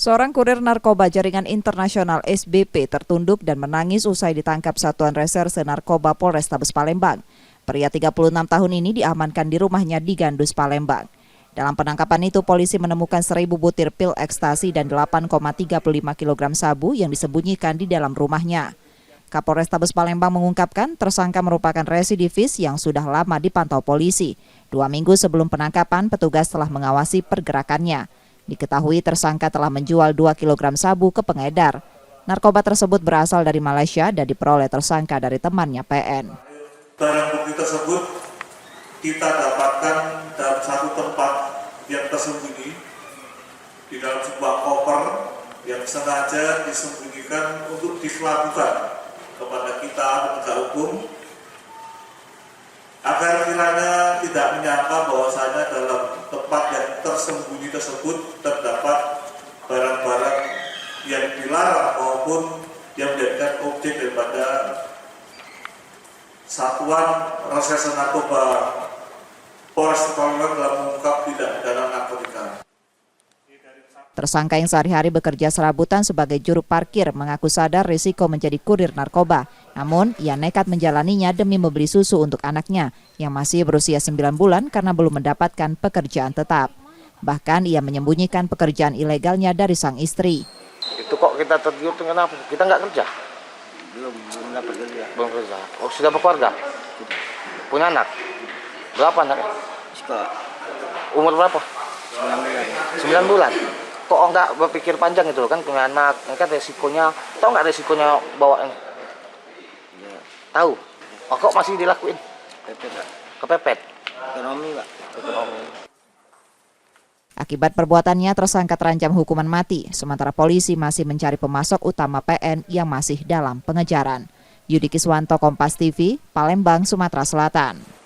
Seorang kurir narkoba jaringan internasional SBP tertunduk dan menangis usai ditangkap Satuan Reserse Narkoba Polrestabes Palembang. Pria 36 tahun ini diamankan di rumahnya di Gandus, Palembang. Dalam penangkapan itu, polisi menemukan 1.000 butir pil ekstasi dan 8,35 kg sabu yang disembunyikan di dalam rumahnya. Kapolrestabes Palembang mengungkapkan tersangka merupakan residivis yang sudah lama dipantau polisi. 2 minggu sebelum penangkapan, petugas telah mengawasi pergerakannya. Diketahui tersangka telah menjual 2 kg sabu ke pengedar. Narkoba tersebut berasal dari Malaysia dan diperoleh tersangka dari temannya PN. Barang bukti tersebut kita dapatkan dalam satu tempat yang tersembunyi di dalam sebuah koper yang sengaja disembunyikan untuk diflabukan kepada kita penegak hukum agar kiranya tidak menyangka bahwasanya dalam tempat yang tersembunyi tersebut terdapat barang-barang yang dilarang maupun yang menjadikan objek daripada Satuan Reserse Narkoba Polres Palembang dalam mengungkap tindak pidana narkotika. Tersangka yang sehari-hari bekerja serabutan sebagai juru parkir mengaku sadar risiko menjadi kurir narkoba. Namun, ia nekat menjalaninya demi membeli susu untuk anaknya yang masih berusia 9 bulan karena belum mendapatkan pekerjaan tetap. Bahkan, ia menyembunyikan pekerjaan ilegalnya dari sang istri. Itu kok kita tergiur kenapa? Kita nggak kerja? Belum dapat kerja. Belum kerja. Oh, sudah berkeluarga? Punya anak? Berapa anaknya? Sekolah. Umur berapa? 9 bulan. Kok nggak berpikir panjang itu kan punya anak, ini kan resikonya, tahu nggak resikonya bawa ini? Ya. Tahu. Oh, kok masih dilakuin? Pepet, Pak. Kepepet. Ekonomi, Pak. Ekonomi. Akibat perbuatannya, tersangka terancam hukuman mati, sementara polisi masih mencari pemasok utama PN yang masih dalam pengejaran. Yudi Kiswanto, Kompas TV, Palembang, Sumatera Selatan.